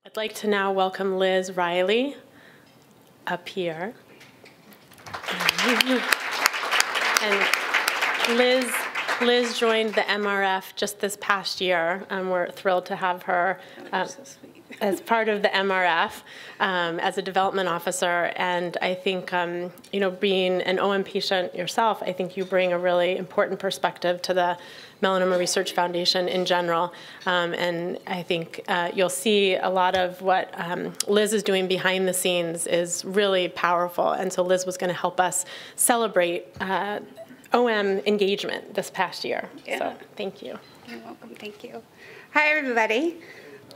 I'd like to now welcome Liz Reilly up here. And Liz joined the MRF just this past year. We're thrilled to have her as part of the MRF as a development officer. And I think, being an OM patient yourself, I think you bring a really important perspective to the Melanoma Research Foundation in general. And I think you'll see a lot of what Liz is doing behind the scenes is really powerful. And so Liz was going to help us celebrate OM engagement this past year. Yeah. So thank you. You're welcome. Thank you. Hi, everybody.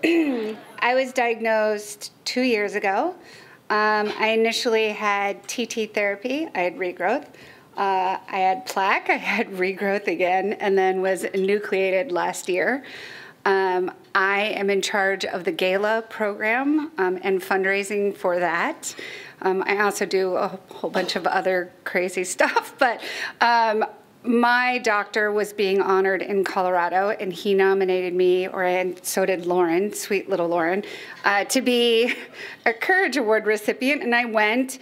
I was diagnosed 2 years ago. I initially had TT therapy. I had regrowth. I had plaque. I had regrowth again, and then was enucleated last year. I am in charge of the gala program and fundraising for that. I also do a whole bunch of other crazy stuff, but my doctor was being honored in Colorado, and he nominated me, and so did Lauren, sweet little Lauren, to be a Courage Award recipient. And I went,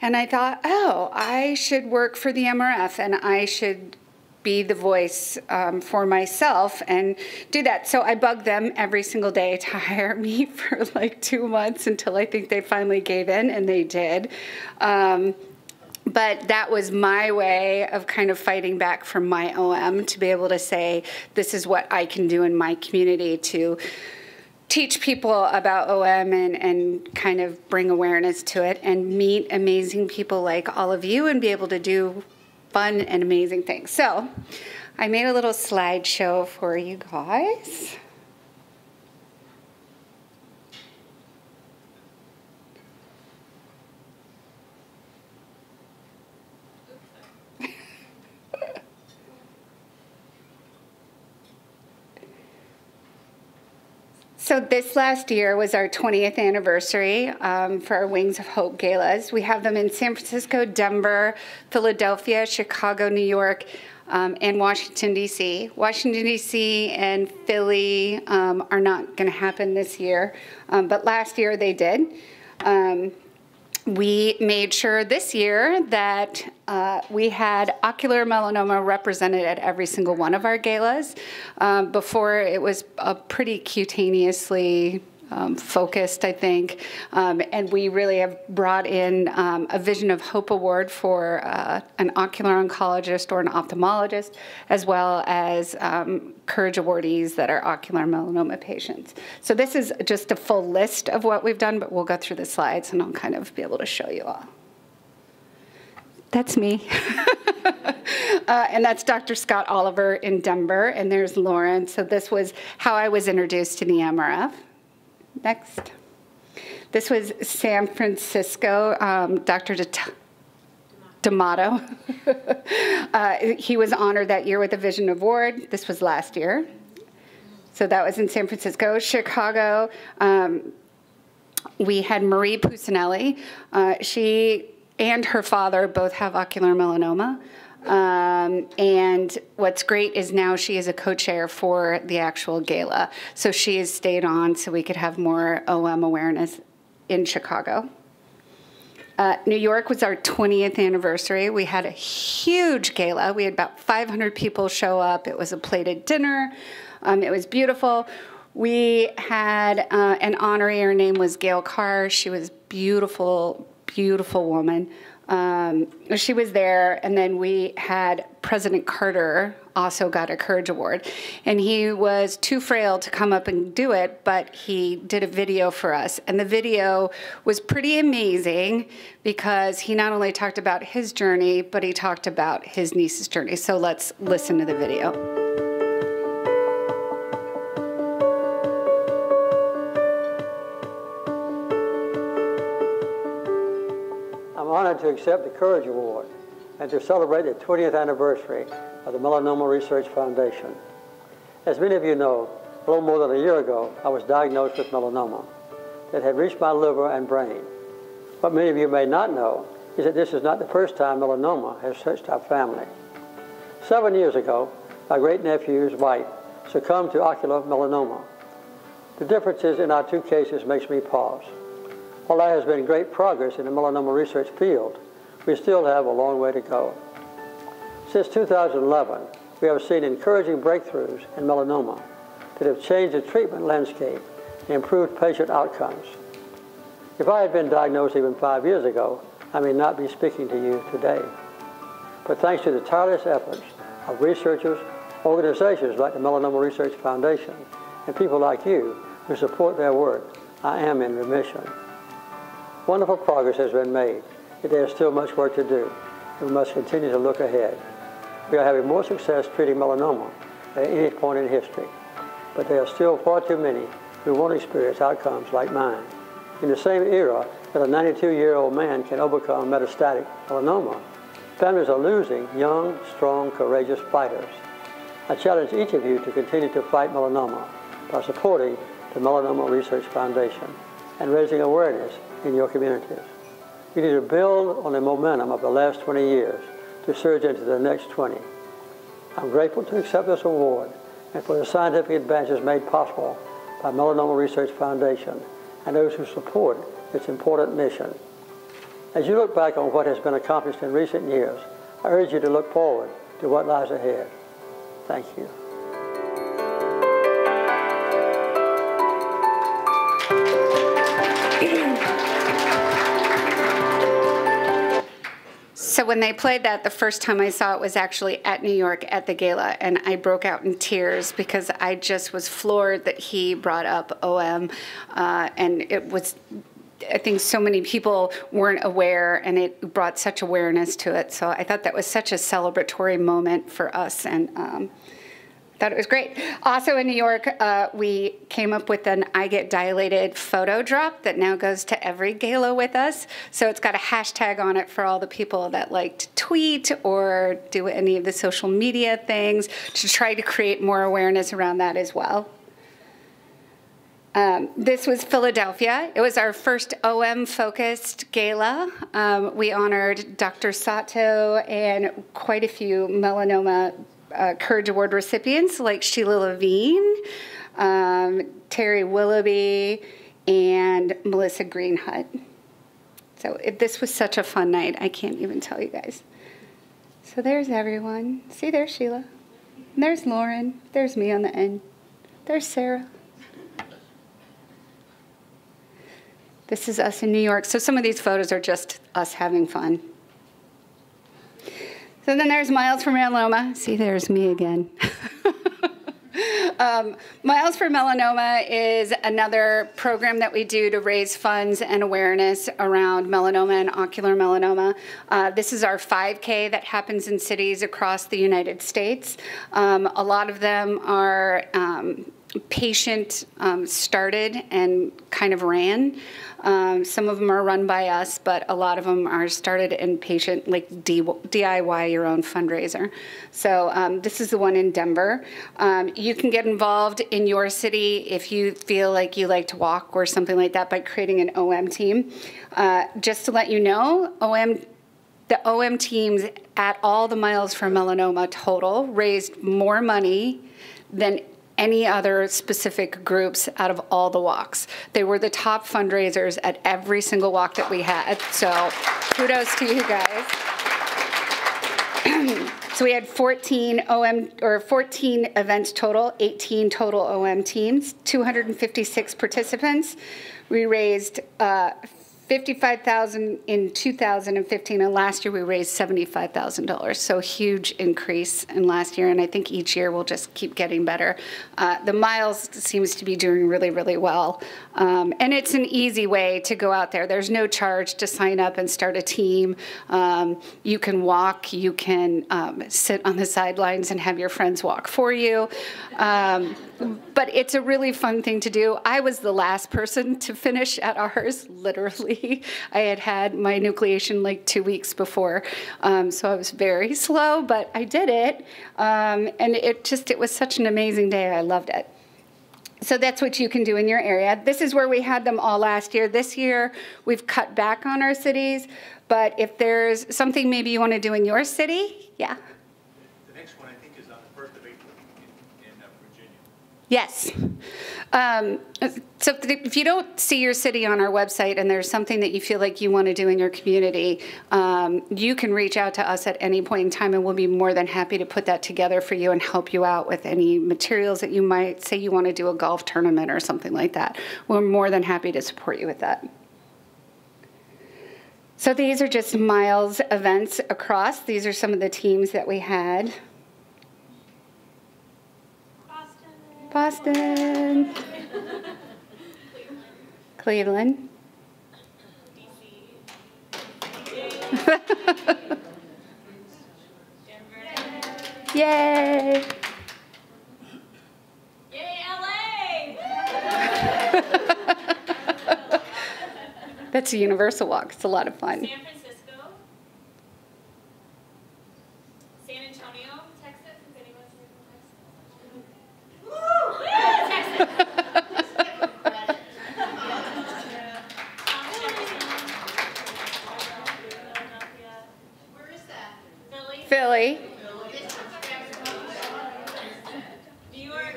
and I thought, oh, I should work for the MRF, and I should be the voice for myself and do that. So I bugged them every single day to hire me for like 2 months until I think they finally gave in, and they did. But that was my way of kind of fighting back from my OM to be able to say, this is what I can do in my community to teach people about OM and kind of bring awareness to it and meet amazing people like all of you and be able to do fun and amazing things. So I made a little slideshow for you guys. So this last year was our 20th anniversary for our Wings of Hope galas. We have them in San Francisco, Denver, Philadelphia, Chicago, New York, and Washington, D.C. Washington, D.C. and Philly are not going to happen this year, but last year they did. We made sure this year that we had ocular melanoma represented at every single one of our galas. Before, it was pretty cutaneously focused, I think. And we really have brought in a Vision of Hope Award for an ocular oncologist or an ophthalmologist, as well as Courage awardees that are ocular melanoma patients. So this is just a full list of what we've done, but we'll go through the slides and I'll kind of be able to show you all. That's me. And that's Dr. Scott Oliver in Denver, and there's Lauren. So this was how I was introduced to the MRF. Next. This was San Francisco, Dr. D'Amato. He was honored that year with a Vision Award. This was last year. So that was in San Francisco. Chicago, we had Marie Pucinelli. She and her father both have ocular melanoma. And what's great is now she is a co-chair for the actual gala. So she has stayed on so we could have more OM awareness in Chicago. New York was our 20th anniversary. We had a huge gala. We had about 500 people show up. It was a plated dinner. It was beautiful. We had an honoree. Her name was Gail Carr. She was beautiful, beautiful woman. She was there, and then we had President Carter also got a Courage Award, and he was too frail to come up and do it, but he did a video for us, and the video was pretty amazing because he not only talked about his journey, but he talked about his niece's journey. So let's listen to the video. I'm honored to accept the Courage Award and to celebrate the 20th anniversary of the Melanoma Research Foundation. As many of you know, a little more than a year ago, I was diagnosed with melanoma that had reached my liver and brain. What many of you may not know is that this is not the first time melanoma has touched our family. 7 years ago, my great-nephew's wife succumbed to ocular melanoma. The differences in our two cases makes me pause. While there has been great progress in the melanoma research field, we still have a long way to go. Since 2011, we have seen encouraging breakthroughs in melanoma that have changed the treatment landscape and improved patient outcomes. If I had been diagnosed even 5 years ago, I may not be speaking to you today. But thanks to the tireless efforts of researchers, organizations like the Melanoma Research Foundation, and people like you who support their work, I am in remission. Wonderful progress has been made, yet there is still much work to do, and we must continue to look ahead. We are having more success treating melanoma at any point in history, but there are still far too many who won't experience outcomes like mine. In the same era that a 92-year-old man can overcome metastatic melanoma, families are losing young, strong, courageous fighters. I challenge each of you to continue to fight melanoma by supporting the Melanoma Research Foundation and raising awareness in your communities. You need to build on the momentum of the last 20 years to surge into the next 20. I'm grateful to accept this award and for the scientific advances made possible by Melanoma Research Foundation and those who support its important mission. As you look back on what has been accomplished in recent years, I urge you to look forward to what lies ahead. Thank you. So when they played that, the first time I saw it was actually at New York at the gala, and I broke out in tears because I just was floored that he brought up OM, and it was, I think so many people weren't aware, and it brought such awareness to it. So I thought that was such a celebratory moment for us, and thought it was great. Also in New York, we came up with an I Get Dilated photo drop that now goes to every gala with us. So it's got a hashtag on it for all the people that like to tweet or do any of the social media things to try to create more awareness around that as well. This was Philadelphia. It was our first OM-focused gala. We honored Dr. Sato and quite a few melanoma Courage Award recipients like Sheila Levine, Terry Willoughby, and Melissa Greenhut. So this was such a fun night. I can't even tell you guys. So there's everyone. See, there's Sheila. And there's Lauren. There's me on the end. There's Sarah. This is us in New York. So some of these photos are just us having fun. So then there's Miles for Melanoma. See, there's me again. Miles for Melanoma is another program that we do to raise funds and awareness around melanoma and ocular melanoma. This is our 5K that happens in cities across the United States. A lot of them are patient started and kind of ran. Some of them are run by us, but a lot of them are started in patient, like DIY your own fundraiser. So this is the one in Denver. You can get involved in your city if you feel like you like to walk or something like that by creating an OM team. Just to let you know, the OM teams at all the Miles for Melanoma total raised more money than any other specific groups out of all the walks. They were the top fundraisers at every single walk that we had. So kudos to you guys. So we had 14 events total, 18 total OM teams, 256 participants. We raised $55,000 in 2015, and last year we raised $75,000. So huge increase in last year, and I think each year we'll just keep getting better. The Miles seems to be doing really, really well, and it's an easy way to go out there. There's no charge to sign up and start a team. You can walk, you can sit on the sidelines and have your friends walk for you. But it's a really fun thing to do. I was the last person to finish at ours, literally. I had had my nucleation like 2 weeks before, so I was very slow, but I did it. And it was such an amazing day. I loved it. So that's what you can do in your area. This is where we had them all last year. This year, we've cut back on our cities, but if there's something maybe you want to do in your city, yeah. Yes. So if you don't see your city on our website and there's something that you feel like you want to do in your community, you can reach out to us at any point in time, and we'll be more than happy to put that together for you and help you out with any materials that you might say you want to do a golf tournament or something like that. We're more than happy to support you with that. So these are just Miles events across. These are some of the teams that we had. Boston. Cleveland. Yay. Yay, LA. That's a universal walk. It's a lot of fun. San Francisco. San Antonio, Texas. Is anyone here from Texas? Woo! Texas. Where is that? Philly. Philly. New York.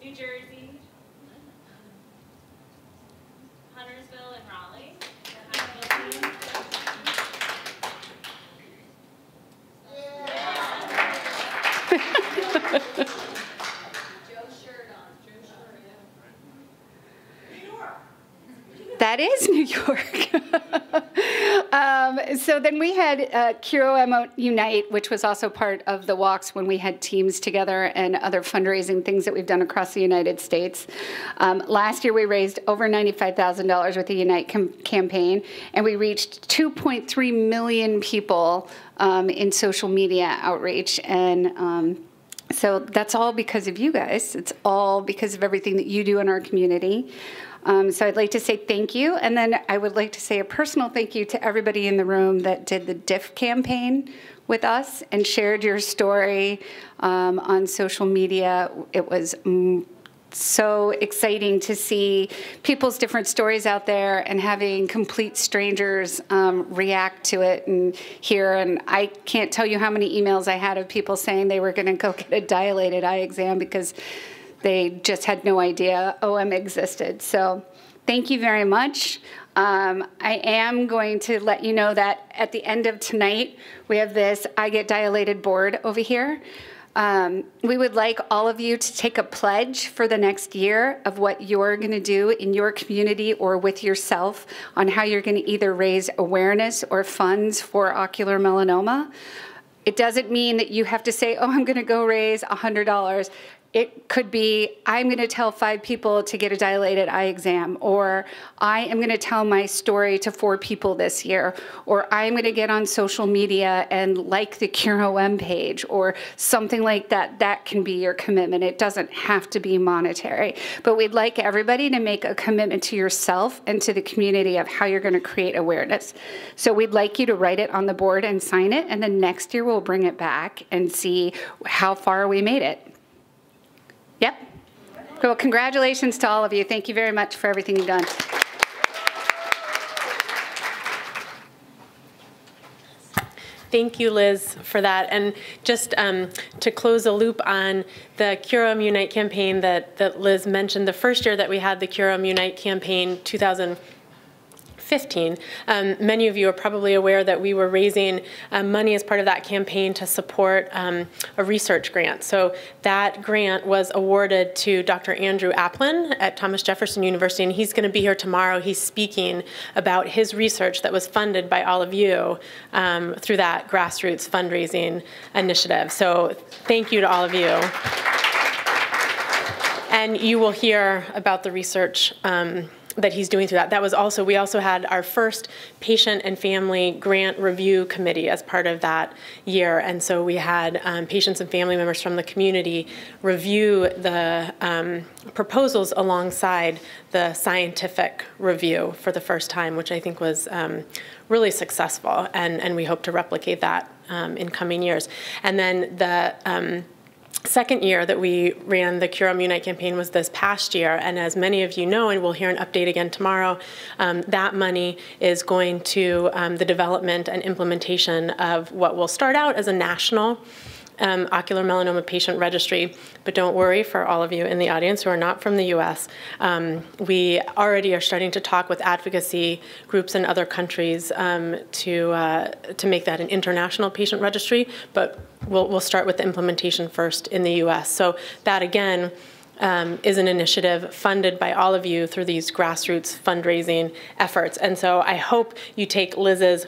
New Jersey. Huntersville and Raleigh. That is New York. So then we had Curo Unite, which was also part of the walks when we had teams together and other fundraising things that we've done across the United States. Last year we raised over $95,000 with the Unite campaign, and we reached 2.3 million people in social media outreach. And so that's all because of you guys. It's all because of everything that you do in our community. So I'd like to say thank you, and then I would like to say a personal thank you to everybody in the room that did the DIF campaign with us and shared your story on social media. It was so exciting to see people's different stories out there and having complete strangers react to it and hear. And I can't tell you how many emails I had of people saying they were going to go get a dilated eye exam because they just had no idea OM existed. So thank you very much. I am going to let you know that at the end of tonight, we have this I Get Dilated board over here. We would like all of you to take a pledge for the next year of what you're going to do in your community or with yourself on how you're going to either raise awareness or funds for ocular melanoma. It doesn't mean that you have to say, oh, I'm going to go raise $100. It could be, I'm going to tell 5 people to get a dilated eye exam, or I am going to tell my story to 4 people this year, or I'm going to get on social media and like the CureOM page, or something like that. That can be your commitment. It doesn't have to be monetary. But we'd like everybody to make a commitment to yourself and to the community of how you're going to create awareness. So we'd like you to write it on the board and sign it, and then next year we'll bring it back and see how far we made it. Yep. Well, congratulations to all of you. Thank you very much for everything you've done. Thank you, Liz, for that. And just to close a loop on the CureOM Unite campaign that Liz mentioned, the first year that we had the CureOM Unite campaign, 2015, many of you are probably aware that we were raising money as part of that campaign to support a research grant. So that grant was awarded to Dr. Andrew Applin at Thomas Jefferson University, and he's going to be here tomorrow. He's speaking about his research that was funded by all of you through that grassroots fundraising initiative. So thank you to all of you. And you will hear about the research that he's doing through that. That was also, we also had our first patient and family grant review committee as part of that year. And so we had patients and family members from the community review the proposals alongside the scientific review for the first time, which I think was really successful. And we hope to replicate that in coming years. And then the second year that we ran the CureOM Unite campaign was this past year, and as many of you know, and we'll hear an update again tomorrow, that money is going to the development and implementation of what will start out as a national ocular melanoma patient registry. But don't worry, for all of you in the audience who are not from the US, we already are starting to talk with advocacy groups in other countries to make that an international patient registry, but we'll start with the implementation first in the US. So that, again, is an initiative funded by all of you through these grassroots fundraising efforts. And so I hope you take Liz's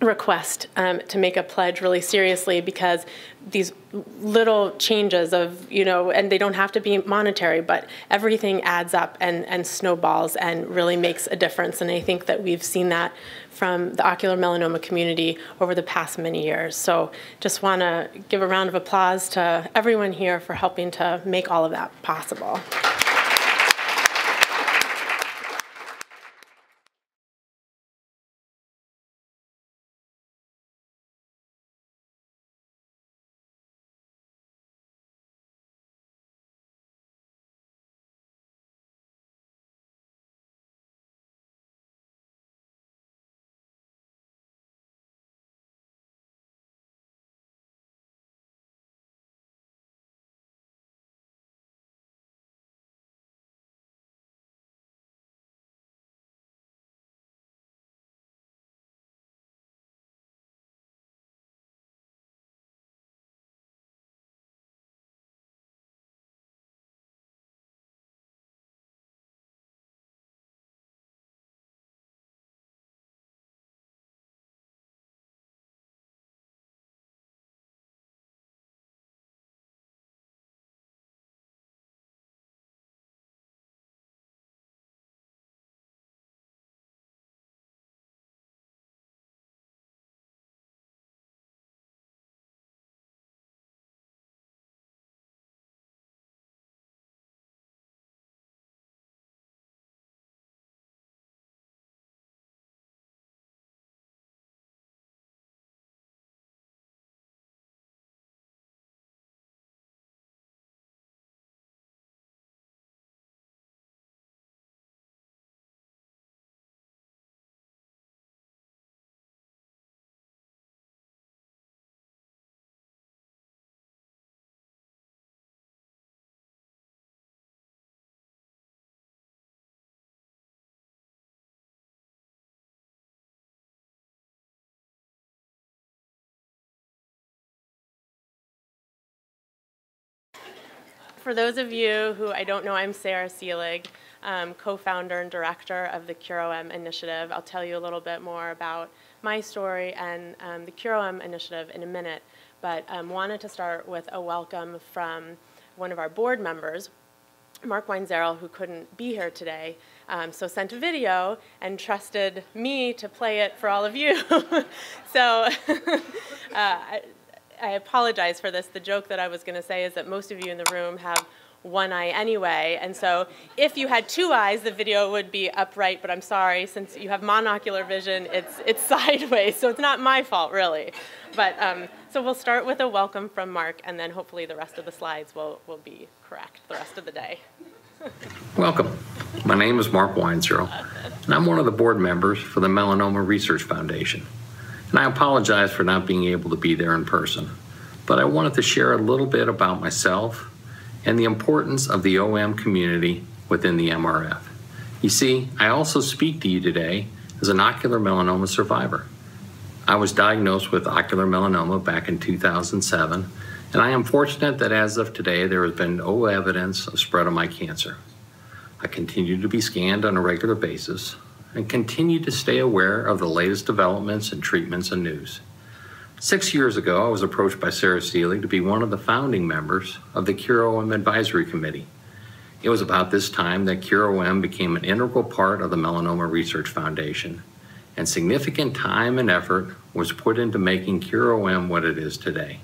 request to make a pledge really seriously, because these little changes of, and they don't have to be monetary, but everything adds up and snowballs and really makes a difference. And I think that we've seen that from the ocular melanoma community over the past many years. So just want to give a round of applause to everyone here for helping to make all of that possible. For those of you who I don't know, I'm Sarah Seelig, co-founder and director of the CureOM initiative. I'll tell you a little bit more about my story and the CureOM initiative in a minute, but wanted to start with a welcome from one of our board members, Mark Weinzierl, who couldn't be here today, so sent a video and trusted me to play it for all of you. So I apologize for this. The joke that I was going to say is that most of you in the room have one eye anyway, and so if you had two eyes, the video would be upright, but I'm sorry, since you have monocular vision, it's sideways, so it's not my fault, really. But so we'll start with a welcome from Mark, and then hopefully the rest of the slides will be correct the rest of the day. Welcome. My name is Mark Weinzierl, and I'm one of the board members for the Melanoma Research Foundation. And I apologize for not being able to be there in person, but I wanted to share a little bit about myself and the importance of the OM community within the MRF. You see, I also speak to you today as an ocular melanoma survivor. I was diagnosed with ocular melanoma back in 2007, and I am fortunate that as of today, there has been no evidence of spread of my cancer. I continue to be scanned on a regular basis and continue to stay aware of the latest developments in treatments and news. 6 years ago, I was approached by Sarah Seelig to be one of the founding members of the CureOM Advisory Committee. It was about this time that CureOM became an integral part of the Melanoma Research Foundation, and significant time and effort was put into making CureOM what it is today.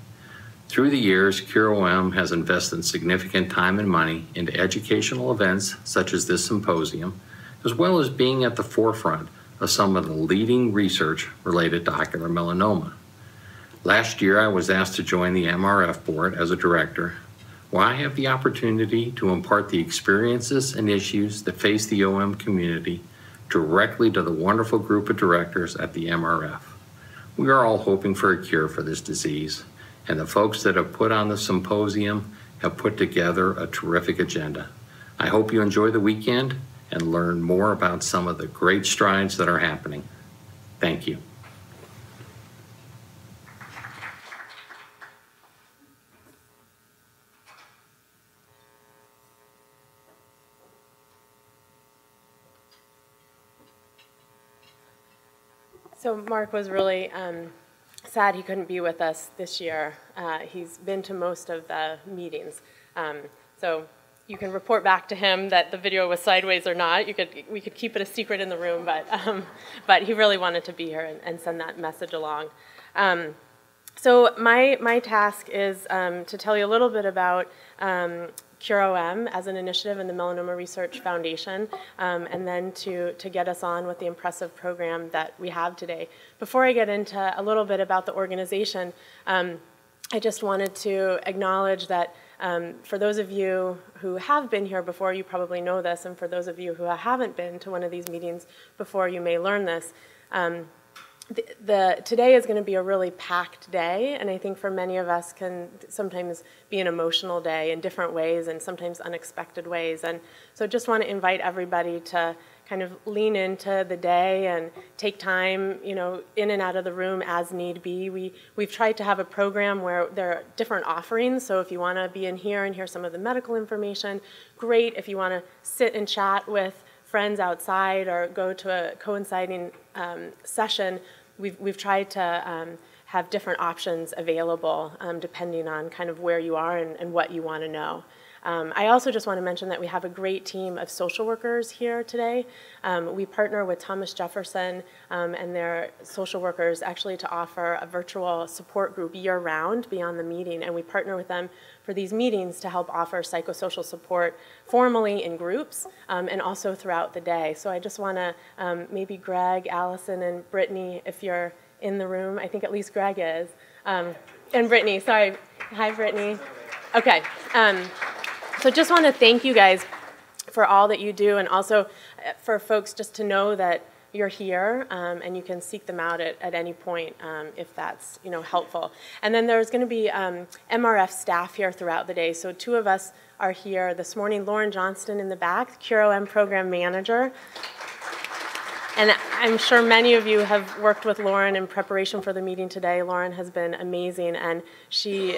Through the years, CureOM has invested significant time and money into educational events such as this symposium, as well as being at the forefront of some of the leading research related to ocular melanoma. Last year, I was asked to join the MRF board as a director, where I have the opportunity to impart the experiences and issues that face the OM community directly to the wonderful group of directors at the MRF. We are all hoping for a cure for this disease, and the folks that have put on the symposium have put together a terrific agenda. I hope you enjoy the weekend and learn more about some of the great strides that are happening. Thank you. So Mark was really sad he couldn't be with us this year. He's been to most of the meetings. So you can report back to him that the video was sideways or not. We could keep it a secret in the room, but he really wanted to be here and send that message along. So my task is to tell you a little bit about CureOM as an initiative in the Melanoma Research Foundation, and then to get us on with the impressive program that we have today. Before I get into a little bit about the organization, I just wanted to acknowledge that for those of you who have been here before, you probably know this, and for those of you who haven't been to one of these meetings before, you may learn this. Today is going to be a really packed day, and I think for many of us can sometimes be an emotional day in different ways and sometimes unexpected ways. And so just want to invite everybody to kind of lean into the day and take time, you know, in and out of the room as need be. We've tried to have a program where there are different offerings, so if you want to be in here and hear some of the medical information, great. If you want to sit and chat with friends outside or go to a coinciding session, we've tried to have different options available depending on kind of where you are and what you want to know. I also just want to mention that we have a great team of social workers here today. We partner with Thomas Jefferson and their social workers actually to offer a virtual support group year-round beyond the meeting, and we partner with them for these meetings to help offer psychosocial support formally in groups and also throughout the day. So I just want to maybe Greg, Allison, and Brittany, if you're in the room, I think at least Greg is, and Brittany, sorry. Hi, Brittany. Okay. So just want to thank you guys for all that you do, and also for folks just to know that you're here and you can seek them out at any point if that's helpful. And then there's going to be MRF staff here throughout the day. So two of us are here this morning. Lauren Johnston in the back, CureOM program manager. And I'm sure many of you have worked with Lauren in preparation for the meeting today. Lauren has been amazing, and she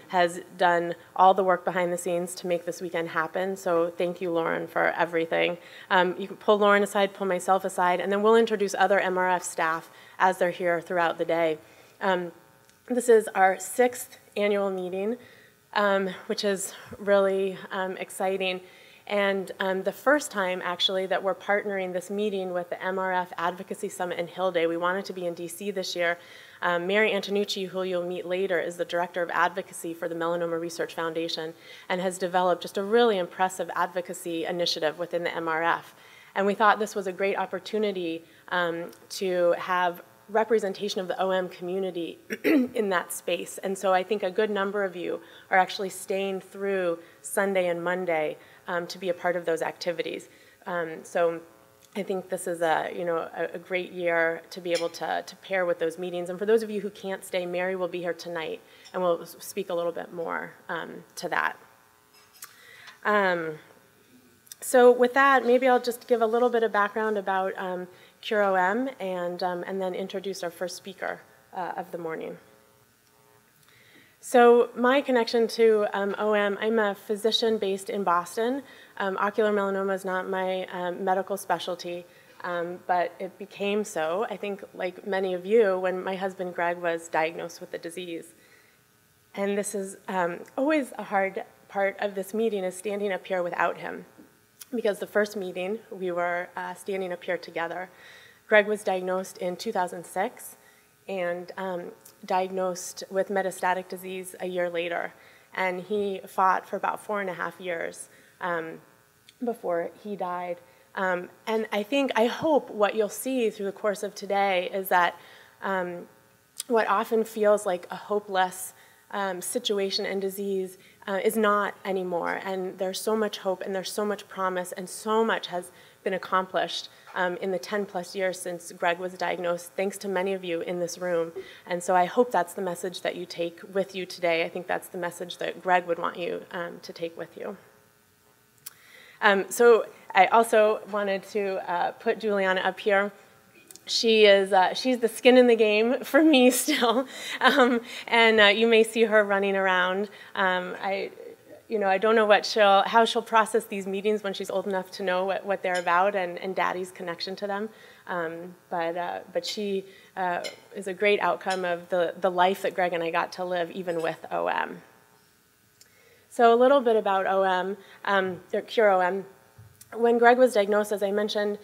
has done all the work behind the scenes to make this weekend happen. So thank you, Lauren, for everything. You can pull Lauren aside, pull myself aside, and then we'll introduce other MRF staff as they're here throughout the day. This is our 6th annual meeting, which is really exciting. And the first time, actually, that we're partnering this meeting with the MRF Advocacy Summit in Hill Day. We wanted to be in DC this year. Mary Antonucci, who you'll meet later, is the Director of Advocacy for the Melanoma Research Foundation and has developed just a really impressive advocacy initiative within the MRF. And we thought this was a great opportunity to have representation of the OM community in that space. And so I think a good number of you are actually staying through Sunday and Monday to be a part of those activities. So I think this is a great year to be able to pair with those meetings. And for those of you who can't stay, Mary will be here tonight, and we'll speak a little bit more to that. So with that, maybe I'll just give a little bit of background about CureOM and then introduce our first speaker of the morning. So my connection to OM, I'm a physician based in Boston. Ocular melanoma is not my medical specialty, but it became so, I think, like many of you, when my husband Greg was diagnosed with the disease. And this is always a hard part of this meeting, is standing up here without him. Because the first meeting, we were standing up here together. Greg was diagnosed in 2006 and diagnosed with metastatic disease a year later. And he fought for about 4.5 years before he died. And I hope what you'll see through the course of today is that what often feels like a hopeless situation and disease is not anymore. And there's so much hope and there's so much promise and so much has been accomplished in the 10+ years since Greg was diagnosed, thanks to many of you in this room. And so I hope that's the message that you take with you today. I think that's the message that Greg would want you to take with you. So I also wanted to put Juliana up here. She's the skin in the game for me still, and you may see her running around. I don't know how she'll process these meetings when she's old enough to know what they're about and Daddy's connection to them. But she is a great outcome of the life that Greg and I got to live even with OM. So a little bit about OM, or Cure OM. When Greg was diagnosed, as I mentioned,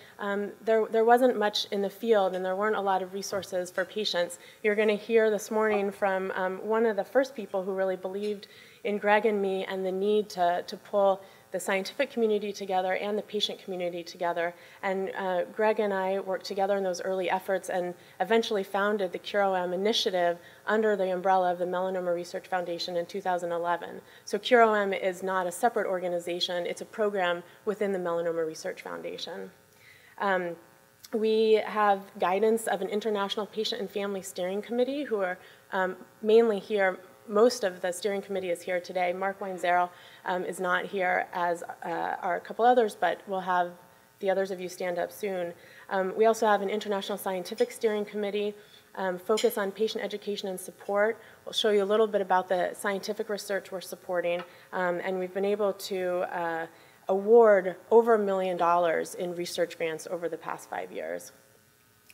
there wasn't much in the field and there weren't a lot of resources for patients. You're going to hear this morning from one of the first people who really believed in Greg and me and the need to pull the scientific community together and the patient community together. And Greg and I worked together in those early efforts and eventually founded the Cure OM initiative under the umbrella of the Melanoma Research Foundation in 2011. So Cure OM is not a separate organization, it's a program within the Melanoma Research Foundation. We have guidance of an International Patient and Family Steering Committee who are mainly here. Most of the steering committee is here today. Mark Weinzierl is not here, as are a couple others, but we'll have the others of you stand up soon. We also have an International Scientific Steering Committee, focus on patient education and support. We'll show you a little bit about the scientific research we're supporting, and we've been able to award over $1 million in research grants over the past 5 years.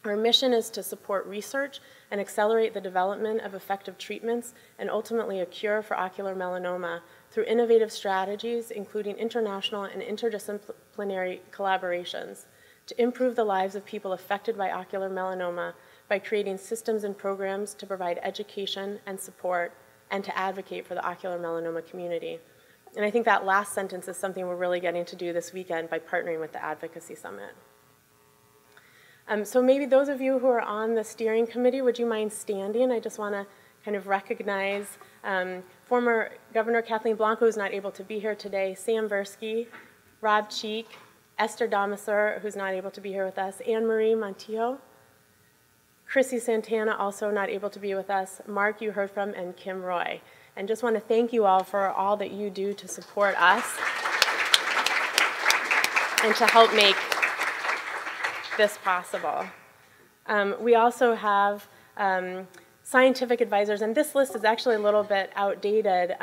Our mission is to support research and accelerate the development of effective treatments and ultimately a cure for ocular melanoma through innovative strategies, including international and interdisciplinary collaborations, to improve the lives of people affected by ocular melanoma by creating systems and programs to provide education and support and to advocate for the ocular melanoma community. And I think that last sentence is something we're really getting to do this weekend by partnering with the Advocacy Summit. So maybe those of you who are on the steering committee, would you mind standing? I just want to kind of recognize former Governor Kathleen Blanco, who's not able to be here today, Sam Barsky, Rob Cheek, Esther Damaser, who's not able to be here with us, Anne Marie Montijo, Chrissy Santana, also not able to be with us, Mark, you heard from, and Kim Roy. And just want to thank you all for all that you do to support us and to help make this possible. We also have scientific advisors, and this list is actually a little bit outdated,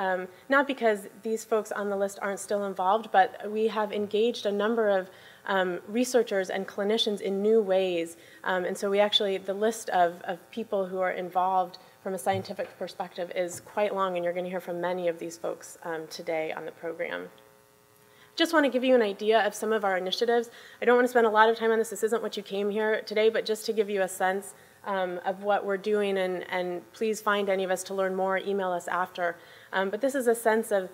not because these folks on the list aren't still involved, but we have engaged a number of researchers and clinicians in new ways, and so we actually, the list of people who are involved from a scientific perspective is quite long, and you're going to hear from many of these folks today on the program. Just want to give you an idea of some of our initiatives. I don't want to spend a lot of time on this. This isn't what you came here today, but just to give you a sense of what we're doing, and please find any of us to learn more, email us after. But this is a sense of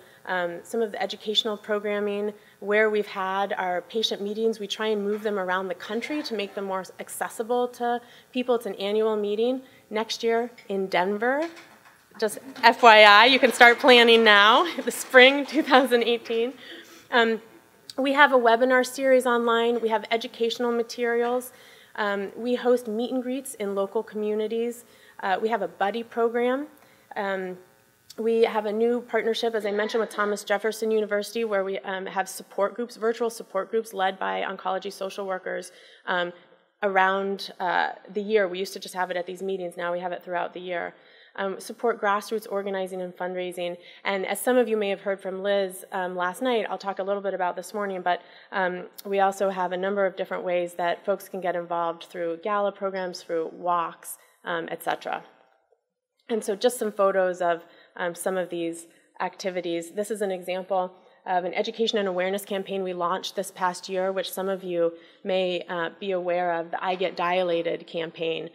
some of the educational programming, where we've had our patient meetings. We try and move them around the country to make them more accessible to people. It's an annual meeting. Next year in Denver, just FYI, you can start planning now, the spring 2018. We have a webinar series online. We have educational materials. We host meet and greets in local communities. We have a buddy program. We have a new partnership, as I mentioned, with Thomas Jefferson University, where we have support groups, virtual support groups led by oncology social workers around the year. We used to just have it at these meetings. Now we have it throughout the year. Support grassroots organizing and fundraising. And as some of you may have heard from Liz last night, I'll talk a little bit about this morning, but we also have a number of different ways that folks can get involved through gala programs, through walks, etc. And so just some photos of some of these activities. This is an example of an education and awareness campaign we launched this past year, which some of you may be aware of, the I Get Dilated campaign,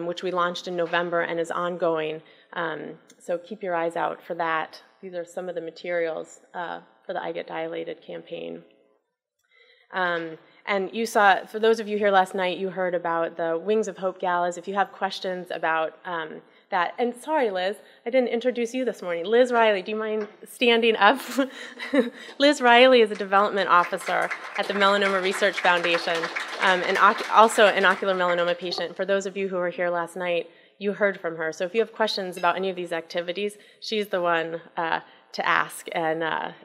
which we launched in November and is ongoing. So keep your eyes out for that. These are some of the materials for the I Get Dilated campaign. And you saw, for those of you here last night, you heard about the Wings of Hope galas. If you have questions about that. And sorry, Liz, I didn't introduce you this morning. Liz Reilly, do you mind standing up? Liz Reilly is a development officer at the Melanoma Research Foundation, and also an ocular melanoma patient. For those of you who were here last night, you heard from her. So if you have questions about any of these activities, she's the one to ask, and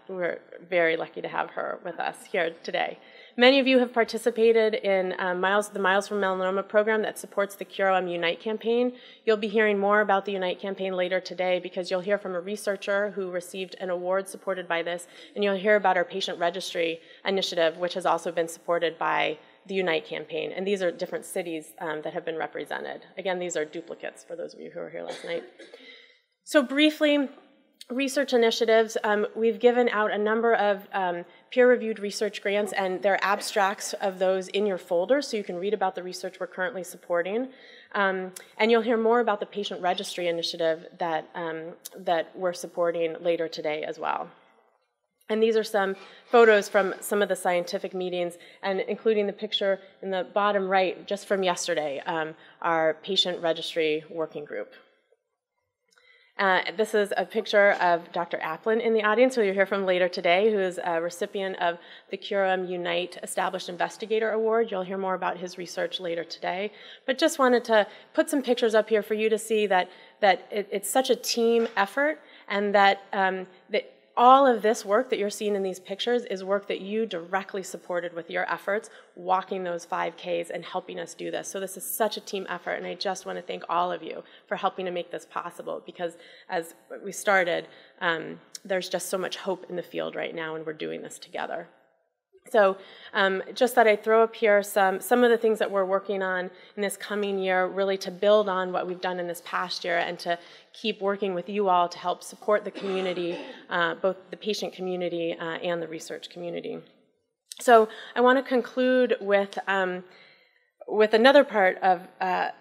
we're very lucky to have her with us here today. Many of you have participated in the Miles from Melanoma program that supports the CureOM Unite campaign. You'll be hearing more about the Unite campaign later today because you'll hear from a researcher who received an award supported by this, and you'll hear about our patient registry initiative, which has also been supported by the Unite campaign. And these are different cities that have been represented. Again, these are duplicates for those of you who were here last night. So briefly, research initiatives, we've given out a number of peer-reviewed research grants, and there are abstracts of those in your folder, so you can read about the research we're currently supporting. And you'll hear more about the patient registry initiative that we're supporting later today as well. And these are some photos from some of the scientific meetings, and including the picture in the bottom right just from yesterday, our patient registry working group. This is a picture of Dr. Applin in the audience, who you'll hear from later today, who is a recipient of the CureOM Unite Established Investigator Award. You'll hear more about his research later today. But just wanted to put some pictures up here for you to see that it's such a team effort, and that all of this work that you're seeing in these pictures is work that you directly supported with your efforts, walking those 5Ks and helping us do this. So this is such a team effort, and I just want to thank all of you for helping to make this possible, because as we started, there's just so much hope in the field right now, and we're doing this together. So just thought I'd throw up here some of the things that we're working on in this coming year, really to build on what we've done in this past year and to keep working with you all to help support the community, both the patient community and the research community. So I want to conclude with another part of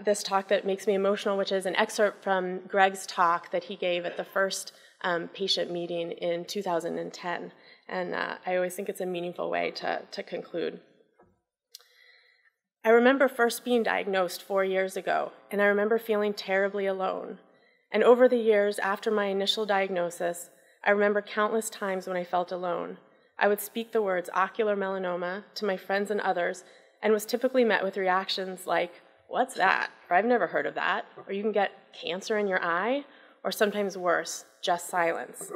this talk that makes me emotional, which is an excerpt from Greg's talk that he gave at the first patient meeting in 2010. And I always think it's a meaningful way to conclude. I remember first being diagnosed 4 years ago, and I remember feeling terribly alone. And over the years after my initial diagnosis, I remember countless times when I felt alone. I would speak the words ocular melanoma to my friends and others, and was typically met with reactions like, "What's that?" or "I've never heard of that," or "You can get cancer in your eye," or sometimes worse, just silence.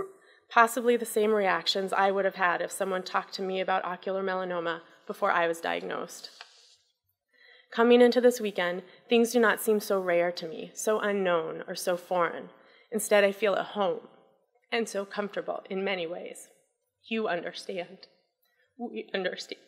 Possibly the same reactions I would have had if someone talked to me about ocular melanoma before I was diagnosed. Coming into this weekend, things do not seem so rare to me, so unknown or so foreign. Instead, I feel at home and so comfortable in many ways. You understand. We understand.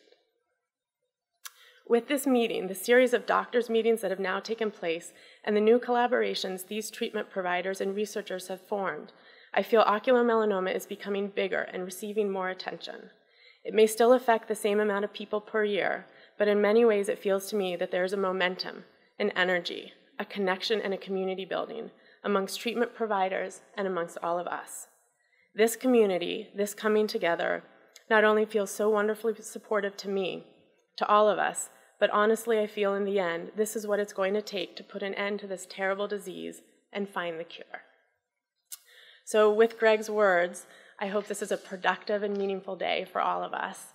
With this meeting, the series of doctors' meetings that have now taken place, and the new collaborations these treatment providers and researchers have formed, I feel ocular melanoma is becoming bigger and receiving more attention. It may still affect the same amount of people per year, but in many ways it feels to me that there is a momentum, an energy, a connection, and a community building amongst treatment providers and amongst all of us. This community, this coming together, not only feels so wonderfully supportive to me, to all of us, but honestly I feel in the end this is what it's going to take to put an end to this terrible disease and find the cure. So with Greg's words, I hope this is a productive and meaningful day for all of us.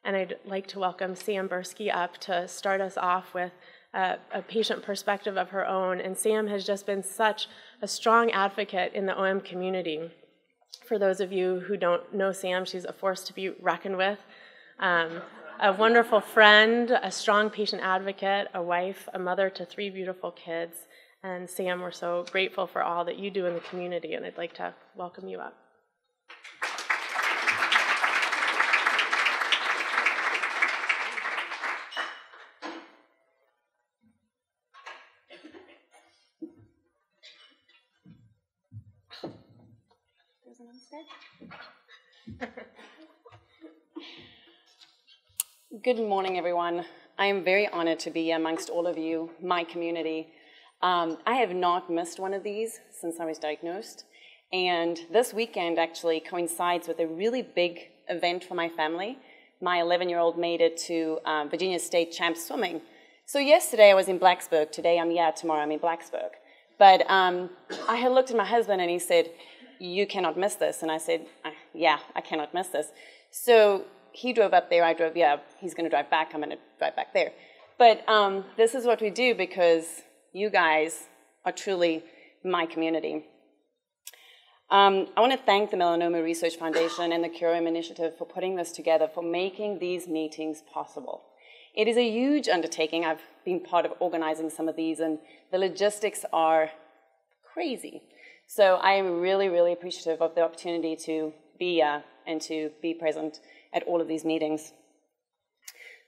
And I'd like to welcome Sam Barsky up to start us off with a patient perspective of her own. And Sam has just been such a strong advocate in the OM community. For those of you who don't know Sam, she's a force to be reckoned with. a wonderful friend, a strong patient advocate, a wife, a mother to 3 beautiful kids. And Sam, we're so grateful for all that you do in the community, and I'd like to welcome you up. Good morning, everyone. I am very honored to be amongst all of you, my community. I have not missed one of these since I was diagnosed, and this weekend actually coincides with a really big event for my family. My 11-year-old made it to Virginia State Champs Swimming. So yesterday I was in Blacksburg. Today I'm here, tomorrow I'm in Blacksburg. But I had looked at my husband and he said, "You cannot miss this." And I said, "Yeah, I cannot miss this." So he drove up there, I drove, yeah, he's going to drive back, I'm going to drive back there. But this is what we do because you guys are truly my community. I want to thank the Melanoma Research Foundation and the Curium Initiative for putting this together, for making these meetings possible. It is a huge undertaking. I've been part of organizing some of these, and the logistics are crazy. So I am really, really appreciative of the opportunity to be here and to be present at all of these meetings.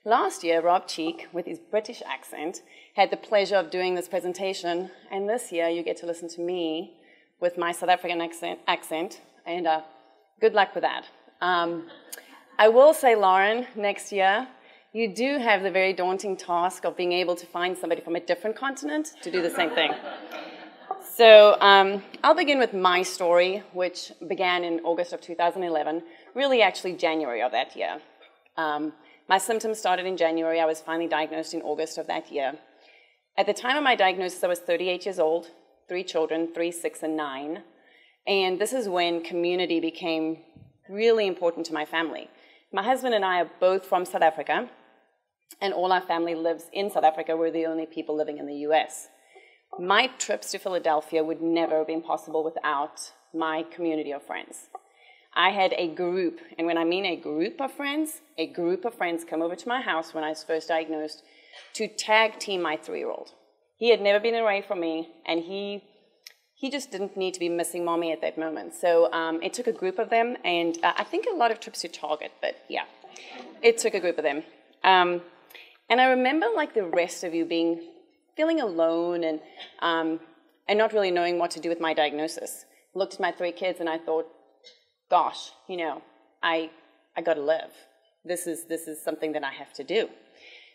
Last year, Rob Cheek, with his British accent, had the pleasure of doing this presentation, and this year you get to listen to me with my South African accent, and good luck with that. I will say, Lauren, next year, you do have the very daunting task of being able to find somebody from a different continent to do the same thing. So I'll begin with my story, which began in August of 2011, really actually January of that year. My symptoms started in January. I was finally diagnosed in August of that year. At the time of my diagnosis, I was 38 years old, 3 children, 3, 6, and 9. And this is when community became really important to my family. My husband and I are both from South Africa, and all our family lives in South Africa. We're the only people living in the US. My trips to Philadelphia would never have been possible without my community of friends. I had a group, and when I mean a group of friends come over to my house when I was first diagnosed to tag team my 3-year-old. He had never been away from me, and he just didn't need to be missing mommy at that moment. So it took a group of them, and I think a lot of trips to Target, but yeah, it took a group of them. And I remember, like the rest of you, feeling alone and not really knowing what to do with my diagnosis. Looked at my 3 kids and I thought, gosh, you know, I got to live. This is something that I have to do.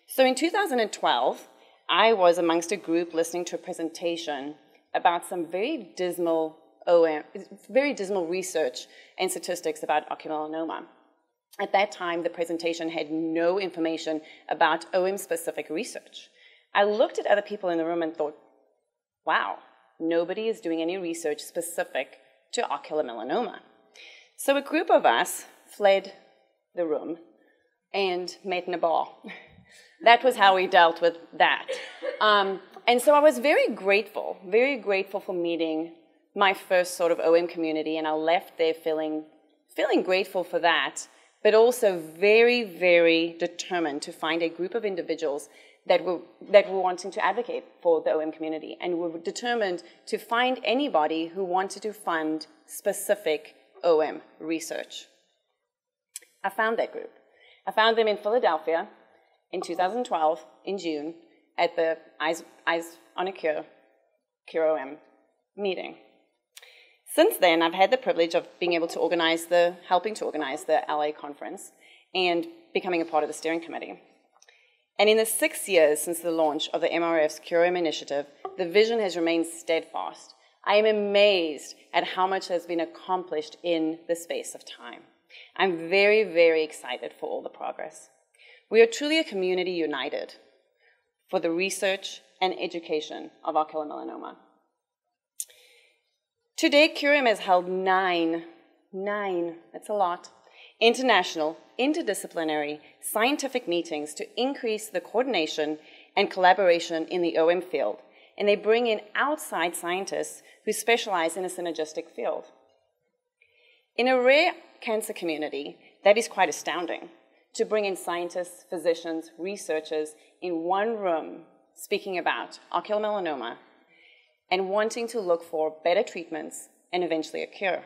So in 2012, I was amongst a group listening to a presentation about some very dismal research and statistics about ocular melanoma. At that time, the presentation had no information about OM-specific research. I looked at other people in the room and thought, wow, nobody is doing any research specific to ocular melanoma. So a group of us fled the room and met in a bar. That was how we dealt with that. And so I was very grateful for meeting my first sort of OM community, and I left there feeling grateful for that, but also very, very determined to find a group of individuals that were wanting to advocate for the OM community, and were determined to find anybody who wanted to fund specific OM research. I found that group. I found them in Philadelphia in 2012, in June, at the Eyes on a Cure OM meeting. Since then, I've had the privilege of being able to helping to organize the LA conference and becoming a part of the steering committee. And in the 6 years since the launch of the MRF's Curium initiative, the vision has remained steadfast. I am amazed at how much has been accomplished in the space of time. I'm very, very excited for all the progress. We are truly a community united for the research and education of ocular melanoma. To date, Curium has held nine, that's a lot, international, interdisciplinary, scientific meetings to increase the coordination and collaboration in the OM field, and they bring in outside scientists who specialize in a synergistic field. In a rare cancer community, that is quite astounding. to bring in scientists, physicians, researchers in one room speaking about ocular melanoma and wanting to look for better treatments and eventually a cure.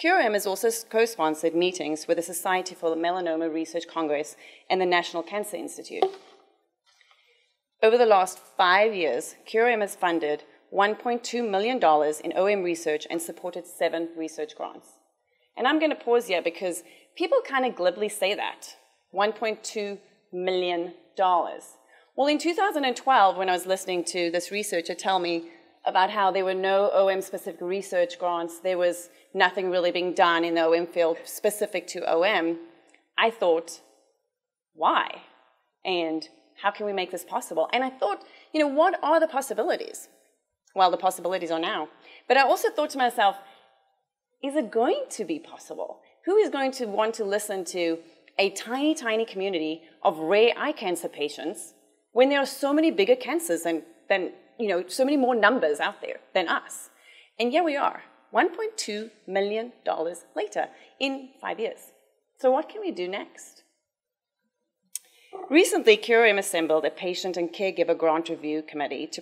CureM has also co-sponsored meetings with the Society for the Melanoma Research Congress and the National Cancer Institute. Over the last 5 years, CureM has funded $1.2 million in OM research and supported 7 research grants. And I'm going to pause here because people kind of glibly say that, $1.2 million. Well, in 2012, when I was listening to this researcher tell me about how there were no OM-specific research grants, there was nothing really being done in the OM field specific to OM, I thought, why? And how can we make this possible? And I thought, what are the possibilities? Well, the possibilities are now. But I also thought to myself, is it going to be possible? Who is going to want to listen to a tiny, tiny community of rare eye cancer patients when there are so many bigger cancers than so many more numbers out there than us? And here we are, $1.2 million later in 5 years. So what can we do next? Recently, CureM assembled a patient and caregiver grant review committee to